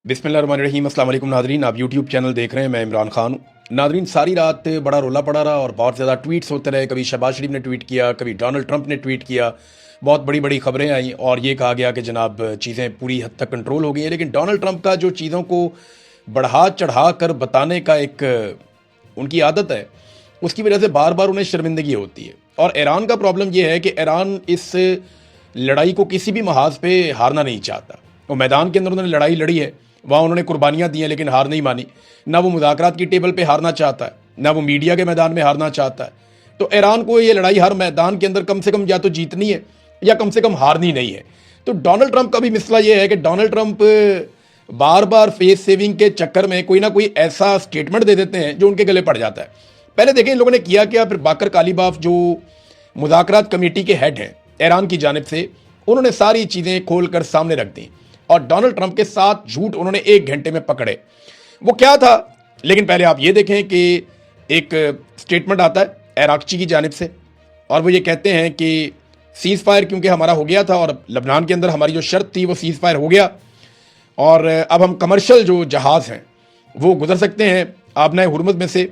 बिस्मिल्लाहिर्रहमानिर्रहीम। अस्सलाम वालेकुम नादरीन, आप यूट्यूब चैनल देख रहे हैं। मैं इमरान खान हूँ। नादरीन, सारी रात बड़ा रोला पड़ा रहा और बहुत ज़्यादा ट्वीट्स होते रहे। कभी शहबाज शरीफ ने ट्वीट किया, कभी डोनाल्ड ट्रंप ने ट्वीट किया, बहुत बड़ी बड़ी खबरें आई और ये कहा गया कि जनाब चीज़ें पूरी हद तक कंट्रोल हो गई हैं। लेकिन डोनाल्ड ट्रंप का जो चीज़ों को बढ़ा चढ़ा कर बताने का एक उनकी आदत है, उसकी वजह से बार बार उन्हें शर्मिंदगी होती है। और ईरान का प्रॉब्लम यह है कि ईरान इस लड़ाई को किसी भी महाज पे हारना नहीं चाहता। वो मैदान के अंदर उन्होंने लड़ाई लड़ी है, वहाँ उन्होंने कुर्बानियाँ दी हैं, लेकिन हार नहीं मानी। ना वो मुज़ाकरात की टेबल पे हारना चाहता है, ना वो मीडिया के मैदान में हारना चाहता है। तो ईरान को ये लड़ाई हर मैदान के अंदर कम से कम या तो जीतनी है या कम से कम हारनी नहीं है। तो डोनाल्ड ट्रंप का भी मसला ये है कि डोनाल्ड ट्रंप बार बार फेस सेविंग के चक्कर में कोई ना कोई ऐसा स्टेटमेंट दे देते हैं जो उनके गले पड़ जाता है। पहले देखें इन लोगों ने किया क्या। फिर बाकर कालीबाफ जो मुज़ाकरात कमेटी के हेड हैं ईरान की जानिब से, उन्होंने सारी चीज़ें खोल कर सामने रख दी और डोनाल्ड ट्रंप के साथ झूठ उन्होंने 1 घंटे में पकड़े। वो क्या था, लेकिन पहले आप ये देखें कि एक स्टेटमेंट आता है इराक़ची की जानिब से और वो ये कहते हैं कि सीज़ फायर क्योंकि हमारा हो गया था और लबनान के अंदर हमारी जो शर्त थी वो सीज़ फायर हो गया और अब हम कमर्शियल जो जहाज़ हैं वो गुजर सकते हैं आबनाए हुरमुज़ में से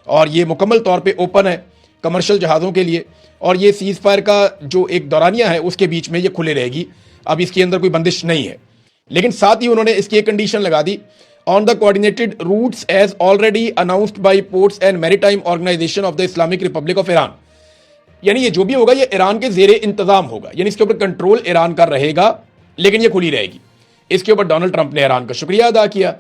और ये मुकम्मल तौर पे ओपन है कमर्शियल जहाज़ों के लिए और ये सीज़ फायर का जो एक दौरानिया है उसके बीच में ये खुले रहेगी। अब इसके अंदर कोई बंदिश नहीं है। लेकिन साथ ही उन्होंने इसकी एक कंडीशन लगा दी, on the coordinated routes as already announced by ports and maritime organization of the Islamic Republic of Iran. यानी ये जो भी होगा ये ईरान के जेरे इंतजाम होगा, यानी इसके ऊपर कंट्रोल ईरान का रहेगा, लेकिन ये खुली रहेगी। इसके ऊपर डोनाल्ड ट्रंप ने ईरान का शुक्रिया अदा किया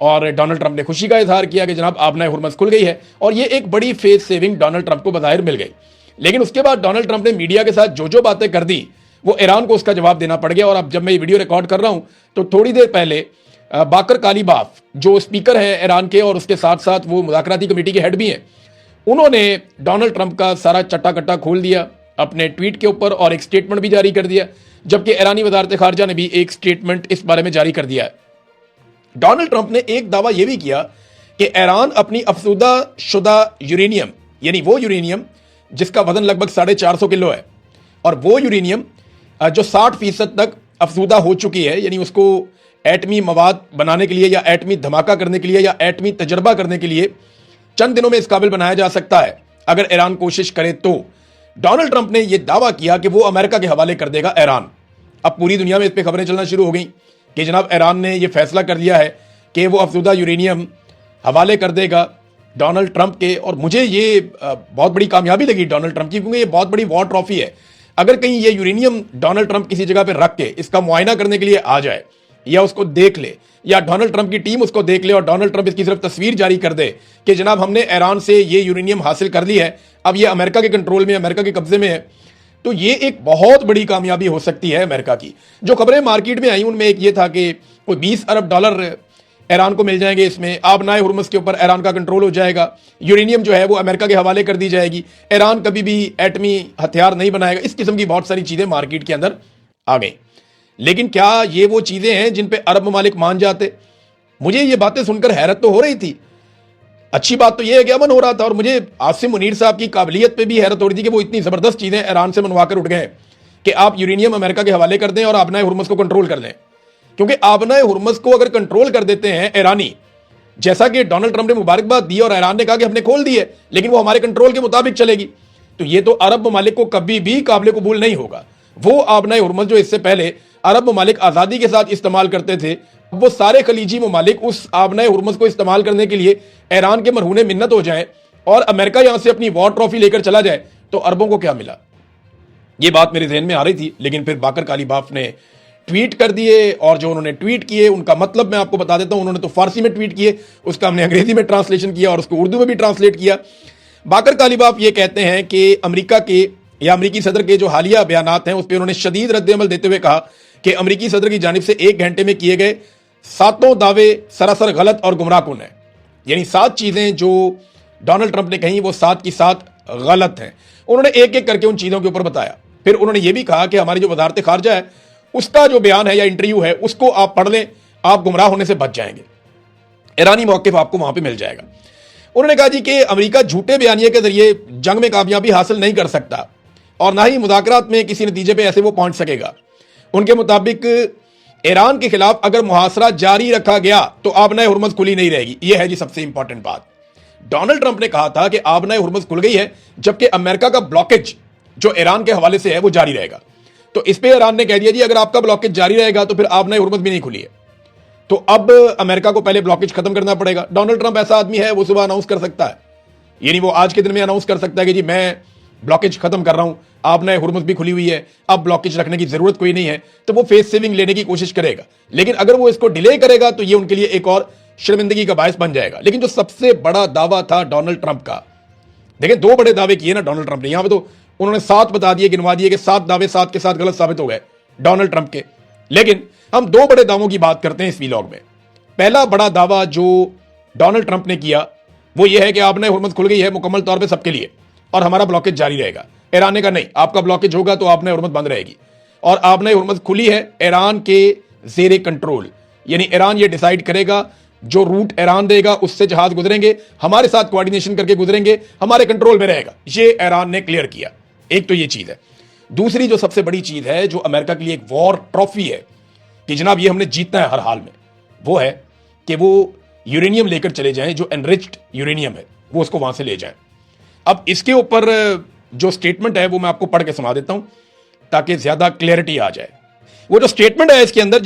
और डोनाल्ड ट्रंप ने खुशी का इजहार किया कि जनाब आबनाए हुरमुज़ खुल गई है और ये एक बड़ी फेस सेविंग डोनाल्ड ट्रंप को बज़ाहिर मिल गई। लेकिन उसके बाद डोनाल्ड ट्रंप ने मीडिया के साथ जो बातें कर दी वो ईरान को उसका जवाब देना पड़ गया। और अब जब मैं ये वीडियो रिकॉर्ड कर रहा हूं तो थोड़ी देर पहले बाकर कालीबाफ जो स्पीकर है ईरान के और उसके साथ साथ वो मुज़ाकराती कमेटी के हेड भी हैं, उन्होंने डोनाल्ड ट्रंप का सारा चट्टा कट्टा खोल दिया अपने ट्वीट के ऊपर और एक स्टेटमेंट भी जारी कर दिया, जबकि ईरानी वज़ारत ख़ारजा ने भी एक स्टेटमेंट इस बारे में जारी कर दिया है। डोनाल्ड ट्रंप ने एक दावा यह भी किया कि ईरान अपनी अफसूदा शुदा यूरेनियम, यानी वो यूरेनियम जिसका वजन लगभग 450 किलो है और वो यूरेनियम जो 60% तक अफसूदा हो चुकी है, यानी उसको एटमी मवाद बनाने के लिए या एटमी धमाका करने के लिए या एटमी तजर्बा करने के लिए चंद दिनों में इस काबिल बनाया जा सकता है अगर ईरान कोशिश करे तो। डोनाल्ड ट्रंप ने यह दावा किया कि वो अमेरिका के हवाले कर देगा ईरान। अब पूरी दुनिया में इस पर खबरें चलना शुरू हो गई कि जनाब ईरान ने यह फैसला कर लिया है कि वो अफसूदा यूरेनियम हवाले कर देगा डोनाल्ड ट्रंप के। और मुझे ये बहुत बड़ी कामयाबी लगी डोनाल्ड ट्रंप की, क्योंकि ये बहुत बड़ी वॉर ट्रॉफी है। अगर कहीं ये यूरेनियम डोनाल्ड ट्रंप किसी जगह पे रख के इसका मुआयना करने के लिए आ जाए या उसको देख ले या डोनाल्ड ट्रंप की टीम उसको देख ले और डोनाल्ड ट्रंप इसकी सिर्फ तस्वीर जारी कर दे कि जनाब हमने ईरान से ये यूरेनियम हासिल कर ली है, अब ये अमेरिका के कंट्रोल में, अमेरिका के कब्जे में है, तो ये एक बहुत बड़ी कामयाबी हो सकती है अमेरिका की। जो खबरें मार्केट में आई उनमें एक ये था कि कोई $20 अरब ईरान को मिल जाएंगे, इसमें आबनाए हुरमुज़ के ऊपर ईरान का कंट्रोल हो जाएगा, यूरेनियम जो है वो अमेरिका के हवाले कर दी जाएगी, ईरान कभी भी एटमी हथियार नहीं बनाएगा। इस किस्म की बहुत सारी चीज़ें मार्केट के अंदर आ गई। लेकिन क्या ये वो चीज़ें हैं जिन पे अरब ममालिक मान जाते? मुझे ये बातें सुनकर हैरत तो हो रही थी। अच्छी बात तो यह है कि अमन हो रहा था और मुझे आसिम मुनीर साहब की काबिलियत पे भी हैरत हो रही थी कि वो इतनी ज़बरदस्त चीज़ें ईरान से मनवा कर उठ गए कि आप यूरेनियम अमेरिका के हवाले कर दें और आबनाए हुरमुज़ को कंट्रोल कर दें। क्योंकि आबनाए हुरमुज़ को अगर कंट्रोल कर देते हैं ईरानी, जैसा कि डोनाल्ड ट्रंप ने मुबारकबाद दी और ईरान ने कहा कि हमने खोल दी है लेकिन वो हमारे कंट्रोल के मुताबिक चलेगी, तो ये तो अरब ममालिक को कभी भी काबिल कबूल नहीं होगा। वो आबनाए हुरमुज़ जो इससे पहले अरब ममालिक आज़ादी के साथ इस्तेमाल करते थे, वो सारे खलीजी ममालिक उस आबनाए हुरमुज़ को इस्तेमाल करने के लिए ईरान के मरहूने मिन्नत हो जाए और अमेरिका यहां से अपनी वॉर ट्रॉफी लेकर चला जाए, तो अरबों को क्या मिला? ये बात मेरे जहन में आ रही थी। लेकिन फिर बाकर कालीबाफ ने ट्वीट कर दिए और जो उन्होंने ट्वीट किए उनका मतलब मैं आपको बता देता हूं। उन्होंने तो फारसी में ट्वीट किए, उसका हमने अंग्रेजी में ट्रांसलेशन किया और उसको उर्दू में भी ट्रांसलेट किया। बाकर कालीबाफ ये कहते हैं कि अमेरिका के या अमेरिकी सदर के जो हालिया बयानात हैं उस पर उन्होंने शदीद रद्द-ए-अमल देते हुए कहा कि अमेरिकी सदर की जानिब से 1 घंटे में किए गए 7 दावे सरासर गलत और गुमराहकुन है। यानी 7 चीजें जो डोनाल्ड ट्रंप ने कही वो 7 की 7 गलत हैं। उन्होंने एक एक करके उन चीजों के ऊपर बताया। फिर उन्होंने ये भी कहा कि हमारी जो वजारत खारजा है उसका जो बयान है या इंटरव्यू है उसको आप पढ़ लें, आप गुमराह होने से बच जाएंगे, ईरानी मौक़िफ़ आपको वहां पे मिल जाएगा। उन्होंने कहा जी कि अमेरिका झूठे बयानिए के जरिए जंग में कामयाबी हासिल नहीं कर सकता और ना ही मुज़ाकरात में किसी नतीजे पे ऐसे वो पहुंच सकेगा। उनके मुताबिक ईरान के खिलाफ अगर मुहासरा जारी रखा गया तो आबनाए हुर्मुज़ खुली नहीं रहेगी। यह है जी सबसे इंपॉर्टेंट बात। डोनाल्ड ट्रंप ने कहा था कि आबनाए हुर्मुज़ खुल गई है, जबकि अमेरिका का ब्लॉकेज जो ईरान के हवाले से है वो जारी रहेगा। तो इस पे ईरान ने कह दिया जी अगर आपका ब्लॉकेज जारी रहेगा तो फिर आबनाए हुर्मुज़ भी नहीं खुली है। तो अब अमेरिका को पहले ब्लॉकेज खत्म करना पड़ेगा। डोनाल्ड ट्रंप ऐसा आदमी है, वो सुबह अनाउंस कर सकता है, यानी वो आज के दिन में अनाउंस कर सकता है कि जी मैं ब्लॉकेज खत्म कर रहा हूं, आपने हुर्मुज़ भी खुली हुई है, अब ब्लॉकेज रखने की जरूरत कोई नहीं है। तो वो फेस सेविंग लेने की कोशिश करेगा, लेकिन अगर वो इसको डिले करेगा तो ये उनके लिए एक और शर्मिंदगी का बायस बन जाएगा। लेकिन जो सबसे बड़ा दावा था डोनाल्ड ट्रंप का, देखिए 2 बड़े दावे किए ना डोनाल्ड ट्रंप ने, यहां पे तो उन्होंने 7 बता दिए, गिनवा दिए कि 7 दावे 7 के 7 गलत साबित हो गए डोनाल्ड ट्रंप के। लेकिन हम 2 बड़े दावों की बात करते हैं इस वीलॉग में। पहला बड़ा दावा जो डोनाल्ड ट्रंप ने किया वो ये है कि आपने हुर्मुज़ खुल गई है मुकम्मल तौर पे सबके लिए और हमारा ब्लॉकेज जारी रहेगा। ईरान ने कहा नहीं, आपका ब्लॉकेज होगा तो आपने हुर्मुज़ बंद रहेगी, और आपने हुर्मुज़ खुली है ईरान के जेरे कंट्रोल, यानी ईरान ये डिसाइड करेगा जो रूट ईरान देगा उससे जहाज गुजरेंगे, हमारे साथ कोऑर्डिनेशन करके गुजरेंगे, हमारे कंट्रोल में रहेगा। ये ईरान ने क्लियर किया। एक तो ये चीज है। दूसरी जो सबसे बड़ी चीज है जो अमेरिका के लिए एक वॉर ट्रॉफी है कि जनाब ये हमने जीतना है हर हाल में, वो है कि वो यूरेनियम लेकर चले जाएं, जो एनरिच्ड यूरेनियम है वो उसको वहां से ले जाएं। अब इसके ऊपर जो स्टेटमेंट है वो मैं आपको पढ़ के सुना देता हूं ताकि ज्यादा क्लैरिटी आ जाए। वो जो स्टेटमेंट है इसके अंदर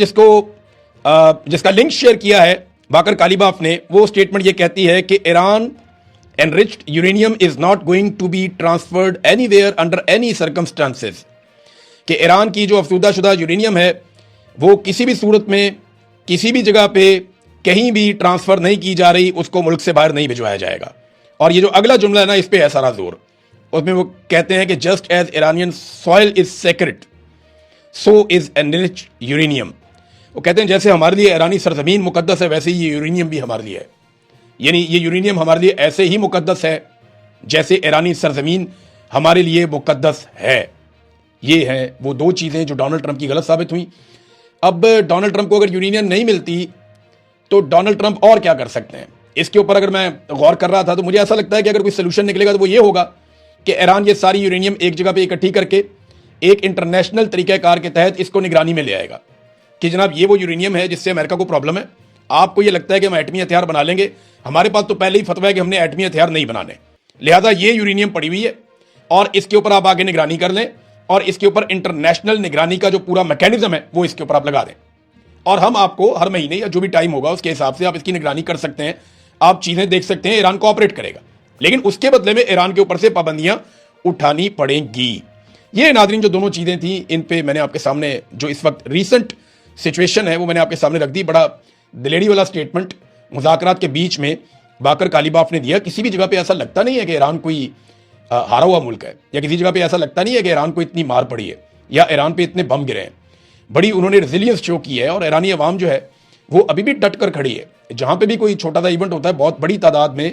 जिसका लिंक शेयर किया है बाकर कालीबाफ ने, वो स्टेटमेंट ये कहती है कि Iran enriched uranium is not going to be transferred anywhere under any circumstances, कि ईरान की जो अफसूदाशुदा यूरेनियम है वो किसी भी सूरत में किसी भी जगह पे कहीं भी ट्रांसफर नहीं की जा रही, उसको मुल्क से बाहर नहीं भिजवाया जाएगा। और ये जो अगला जुमला है ना, इस पे है सारा जोर। उसमें वो कहते हैं कि just as Iranian soil is sacred so is enriched uranium. वो कहते हैं जैसे हमारे लिए ईरानी सरजमीन मुकद्दस है वैसे ही ये यूरेनियम भी हमारे लिए है, यानी ये यूरेनियम हमारे लिए ऐसे ही मुकद्दस है जैसे ईरानी सरजमीन हमारे लिए मुकद्दस है। ये है वो 2 चीजें जो डोनाल्ड ट्रंप की गलत साबित हुई। अब डोनाल्ड ट्रंप को अगर यूरेनियम नहीं मिलती तो डोनाल्ड ट्रंप और क्या कर सकते हैं, इसके ऊपर अगर मैं गौर कर रहा था तो मुझे ऐसा लगता है कि अगर कोई सोल्यूशन निकलेगा तो वो ये होगा कि ईरान ये सारी यूरेनियम एक जगह पे इकट्ठी करके एक इंटरनेशनल तरीक़ाकार के तहत इसको निगरानी में ले आएगा कि जनाब ये वो यूरेनियम है जिससे अमेरिका को प्रॉब्लम है, आपको ये लगता है कि हम एटमी हथियार बना लेंगे, हमारे पास तो पहले ही फतवा है कि हमने एटमी हथियार नहीं बनाने, लिहाजा ये यूरेनियम पड़ी हुई है और इसके ऊपर आप आगे निगरानी कर लें और इसके ऊपर इंटरनेशनल निगरानी का जो पूरा मैकेनिज्म है वो इसके ऊपर आप लगा दें और हम आपको हर महीने या जो भी टाइम होगा उसके हिसाब से आप इसकी निगरानी कर सकते हैं, आप चीजें देख सकते हैं, ईरान कोऑपरेट करेगा, लेकिन उसके बदले में ईरान के ऊपर से पाबंदियां उठानी पड़ेंगी। ये नाज़रीन जो दोनों चीजें थी इन पे मैंने आपके सामने जो इस वक्त रीसेंट सिचुएशन है वो मैंने आपके सामने रख दी। बड़ा दिलेरी वाला स्टेटमेंट मुज़ाकरात के बीच में बाकर कालीबाफ ने दिया। किसी भी जगह पे ऐसा लगता नहीं है कि ईरान कोई हारा हुआ मुल्क है, या किसी जगह पे ऐसा लगता नहीं है कि ईरान को इतनी मार पड़ी है या ईरान पे इतने बम गिरे हैं। बड़ी उन्होंने रेजिलियंस शो की है और ईरानी अवाम जो है वो अभी भी डट कर खड़ी है। जहां पे भी कोई छोटा सा इवेंट होता है बहुत बड़ी तादाद में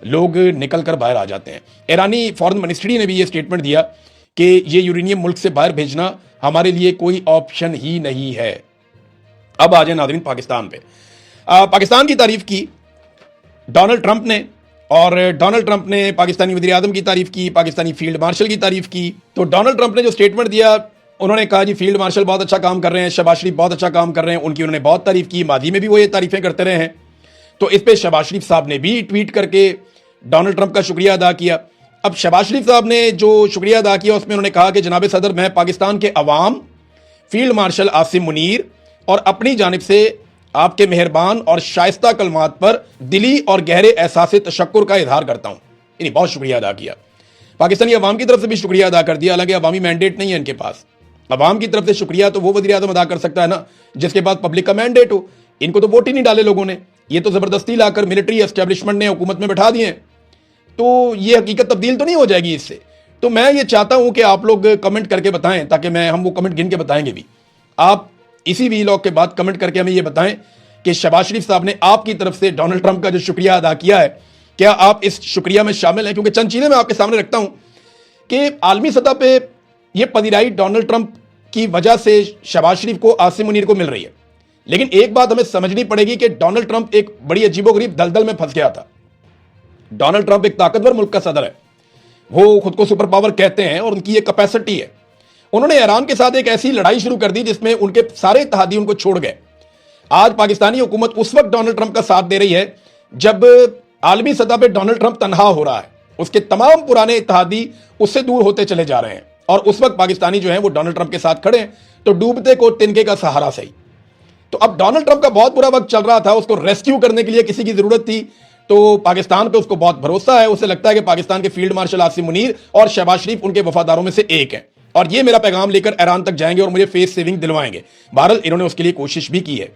लोग निकल कर बाहर आ जाते हैं। ईरानी फॉरेन मिनिस्ट्री ने भी ये स्टेटमेंट दिया कि ये यूरेनियम मुल्क से बाहर भेजना हमारे लिए कोई ऑप्शन ही नहीं है। अब आ जाए नाज़रीन पाकिस्तान पे। पाकिस्तान की तारीफ की डोनाल्ड ट्रंप ने, और डोनाल्ड ट्रंप ने पाकिस्तानी वज़ीर आज़म की तारीफ की, पाकिस्तानी फील्ड मार्शल की तारीफ की। तो डोनाल्ड ट्रंप ने जो स्टेटमेंट दिया उन्होंने कहा जी फील्ड मार्शल बहुत अच्छा काम कर रहे हैं, शहबाज शरीफ बहुत अच्छा काम कर रहे हैं, उनकी उन्होंने बहुत तारीफ की, माजी में भी वो ये तारीफें करते रहे हैं। तो इस पे शहबाज शरीफ साहब ने भी ट्वीट करके डोनाल्ड ट्रंप का शुक्रिया अदा किया। अब शहबाज शरीफ साहब ने जो शुक्रिया अदा किया उसमें उन्होंने कहा कि जनाब सदर, मैं पाकिस्तान के अवाम, फील्ड मार्शल आसिम मुनीर और अपनी जानिब से आपके मेहरबान और शाइस्ता कलमात पर दिली और गहरे एहसास तशक्कुर का इजहार करता हूं। यानी बहुत शुक्रिया अदा किया, पाकिस्तानी अवाम की तरफ से भी शुक्रिया अदा कर दिया। हालांकि अवामी मैंडेट नहीं है इनके पास, अवाम की तरफ से शुक्रिया तो वो वज़ीर आज़म अदा कर सकता है ना जिसके पास पब्लिक का मैंडेट हो। इनको तो वोट ही नहीं डाले लोगों ने, ये तो जबरदस्ती लाकर मिलिट्री एस्टेब्लिशमेंट ने हुकूमत में बैठा दिए, तो ये हकीकत तब्दील तो नहीं हो जाएगी इससे। तो मैं ये चाहता हूं कि आप लोग कमेंट करके बताएं ताकि हम वो कमेंट गिन के बताएंगे भी। आप इसी वीलॉग के बाद कमेंट करके हमें ये बताएं कि शहबाज शरीफ साहब ने आपकी तरफ से डोनाल्ड ट्रंप का जो शुक्रिया अदा किया है, क्या आप इस शुक्रिया में शामिल हैं? क्योंकि चंद चीजें मैं आपके सामने रखता हूं कि आलमी सतह पे ये पदिराई डोनाल्ड ट्रंप की वजह से शहबाज शरीफ को, आसिम मुनीर को मिल रही है, लेकिन एक बात हमें समझनी पड़ेगी कि डोनाल्ड ट्रंप एक बड़ी अजीबोगरीब दलदल में फंस गया था। डोनाल्ड ट्रंप एक ताकतवर मुल्क का सदर है, वो खुद को सुपर पावर कहते हैं और उनकी ये कैपेसिटी है, उन्होंने ईरान के साथ एक ऐसी लड़ाई शुरू कर दी जिसमें उनके सारे इत्तेहादी उनको छोड़ गए। आज पाकिस्तानी हुकूमत उस वक्त डोनाल्ड ट्रंप का साथ दे रही है जब आलमी सतह पर डोनाल्ड ट्रंप तनहा हो रहा है, उसके तमाम पुराने इत्तेहादी उससे दूर होते चले जा रहे हैं और उस वक्त पाकिस्तानी जो है वो डोनाल्ड ट्रंप के साथ खड़े हैं। तो डूबते को तिनके का सहारा सही। तो अब डोनाल्ड ट्रंप का बहुत बुरा वक्त चल रहा था, उसको रेस्क्यू करने के लिए किसी की जरूरत थी। तो पाकिस्तान पे उसको बहुत भरोसा है, उसे लगता है कि पाकिस्तान के फील्ड मार्शल आसिम मुनीर और शहबाज शरीफ उनके वफादारों में से एक है और ये मेरा पैगाम लेकर ईरान तक जाएंगे और मुझे फेस सेविंग दिलवाएंगे। बहरहाल इन्होंने उसके लिए कोशिश भी की है।